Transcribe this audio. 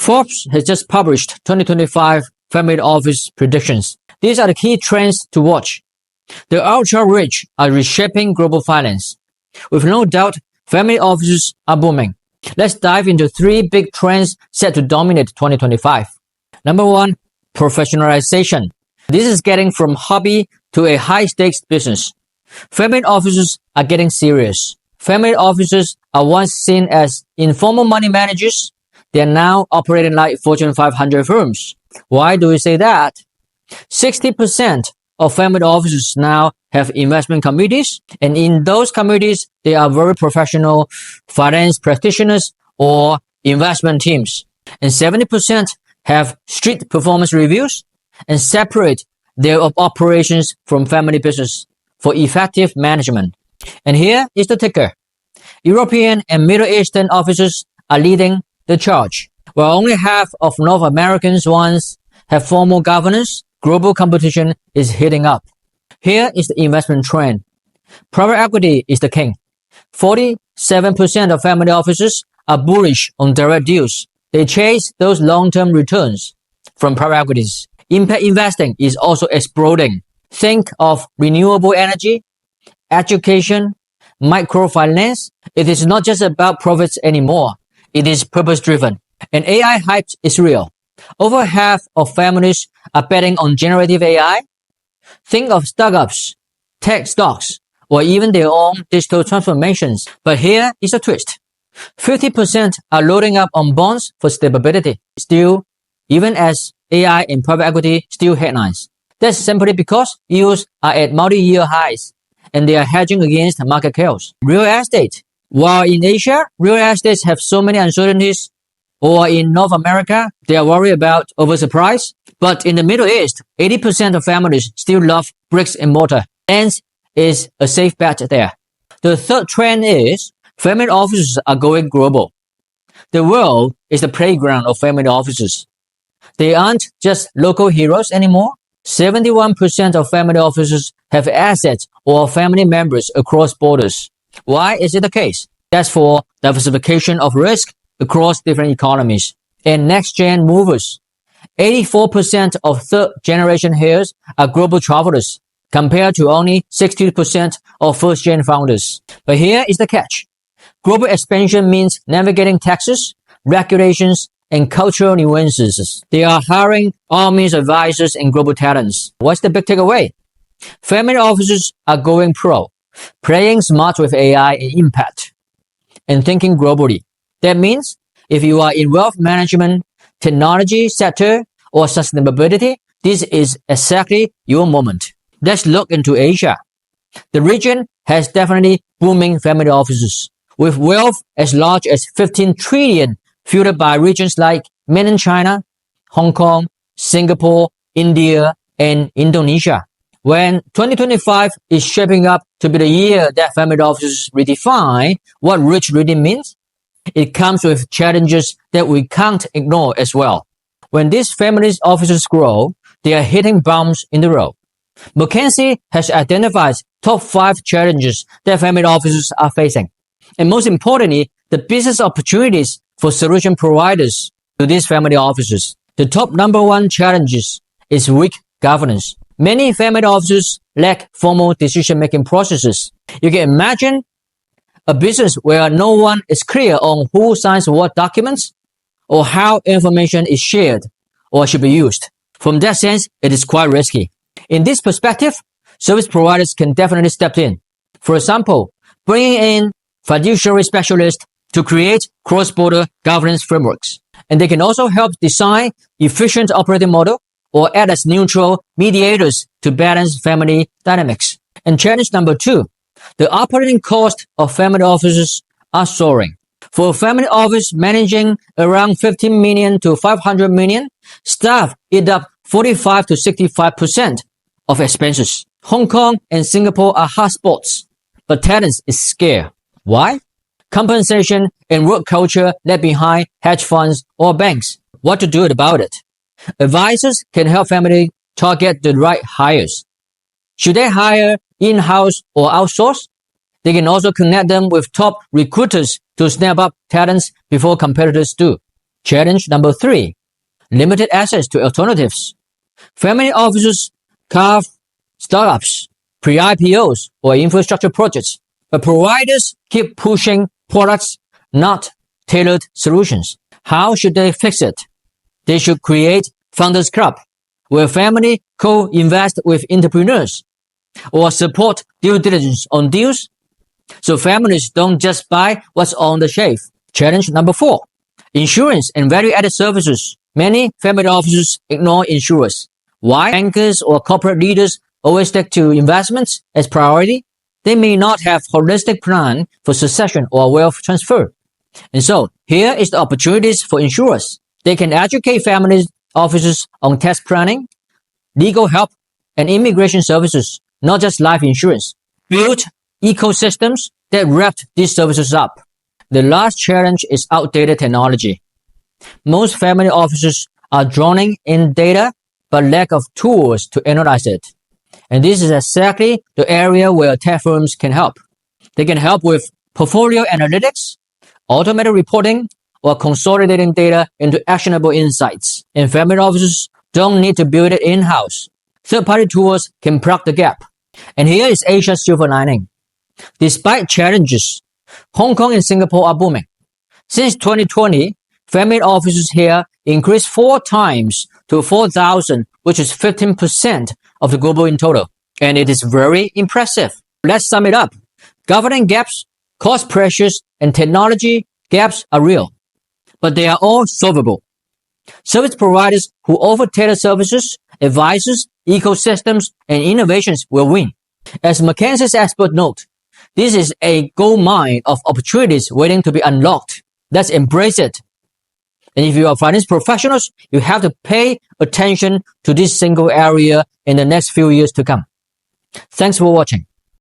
Forbes has just published 2025 family office predictions. These are the key trends to watch. The ultra-rich are reshaping global finance. With no doubt, family offices are booming. Let's dive into 3 big trends set to dominate 2025. Number 1, professionalization. This is getting from hobby to a high-stakes business. Family offices are getting serious. Family offices are once seen as informal money managers. They are now operating like Fortune 500 firms. Why do we say that? 60% of family offices now have investment committees, and in those committees, they are very professional finance practitioners or investment teams. And 70% have strict performance reviews and separate their operations from family business for effective management. And here is the ticker. European and Middle Eastern offices are leading the charge. While only half of North American ones have formal governance, global competition is heating up. Here is the investment trend. Private equity is the king. 47% of family offices are bullish on direct deals. They chase those long-term returns from private equities. Impact investing is also exploding. Think of renewable energy, education, microfinance. It is not just about profits anymore. It is purpose-driven. And AI hype is real. Over half of families are betting on generative AI. Think of startups, tech stocks, or even their own digital transformations. But here is a twist. 50% are loading up on bonds for stability. Still, even as AI and private equity steal headlines. That's simply because yields are at multi-year highs, and they are hedging against market chaos. Real estate. While in Asia, real estates have so many uncertainties, or in North America, they are worried about oversupply. But in the Middle East, 80% of families still love bricks and mortar. Land is a safe bet there. The third trend is family offices are going global. The world is the playground of family offices. They aren't just local heroes anymore. 71% of family offices have assets or family members across borders. Why is it the case? That's for diversification of risk across different economies. And next-gen movers. 84% of third-generation heirs are global travelers, compared to only 60% of first-gen founders. But here is the catch. Global expansion means navigating taxes, regulations, and cultural nuances. They are hiring armies, advisors, and global talents. What's the big takeaway? Family offices are going pro, playing smart with AI and impact, and thinking globally. That means if you are in wealth management, technology sector, or sustainability, this is exactly your moment. Let's look into Asia. The region has definitely booming family offices, with wealth as large as 15 trillion fueled by regions like mainland China, Hong Kong, Singapore, India, and Indonesia. When 2025 is shaping up to be the year that family offices redefine what rich really means, it comes with challenges that we can't ignore as well. When these family offices grow, they are hitting bumps in the road. McKinsey has identified top 5 challenges that family offices are facing. And most importantly, the business opportunities for solution providers to these family offices. The top number 1 challenge is weak governance. Many family offices lack formal decision-making processes. You can imagine a business where no one is clear on who signs what documents or how information is shared or should be used. From that sense, it is quite risky. In this perspective, service providers can definitely step in. For example, bringing in fiduciary specialists to create cross-border governance frameworks. And they can also help design efficient operating model or act as neutral mediators to balance family dynamics. And challenge number 2, the operating cost of family offices are soaring. For a family office managing around 15 million to 500 million, staff eat up 45 to 65% of expenses. Hong Kong and Singapore are hotspots, but talent is scarce. Why? Compensation and work culture left behind hedge funds or banks. What to do about it? Advisors can help family target the right hires. Should they hire in-house or outsource? They can also connect them with top recruiters to snap up talents before competitors do. Challenge number 3, limited access to alternatives. Family offices carve startups, pre-IPOs, or infrastructure projects, but providers keep pushing products, not tailored solutions. How should they fix it? They should create Founders Club, where family co-invest with entrepreneurs, or support due diligence on deals, so families don't just buy what's on the shelf. Challenge number 4, insurance and value-added services. Many family offices ignore insurers. Why? Bankers or corporate leaders always stick to investments as priority. They may not have holistic plan for succession or wealth transfer. And so, here is the opportunities for insurers. They can educate family offices on tax planning, legal help, and immigration services, not just life insurance. Build ecosystems that wrap these services up. The last challenge is outdated technology. Most family offices are drowning in data but lack of tools to analyze it. And this is exactly the area where tech firms can help. They can help with portfolio analytics, automated reporting, or consolidating data into actionable insights. And family offices don't need to build it in-house. Third-party tools can plug the gap. And here is Asia's silver lining. Despite challenges, Hong Kong and Singapore are booming. Since 2020, family offices here increased 4 times to 4,000, which is 15% of the global in total. And it is very impressive. Let's sum it up. Governance gaps, cost pressures, and technology gaps are real, but they are all solvable. Service providers who offer tailored services, advisors, ecosystems, and innovations will win. As McKinsey's expert note, this is a gold mine of opportunities waiting to be unlocked. Let's embrace it. And if you are finance professionals, you have to pay attention to this single area in the next few years to come. Thanks for watching.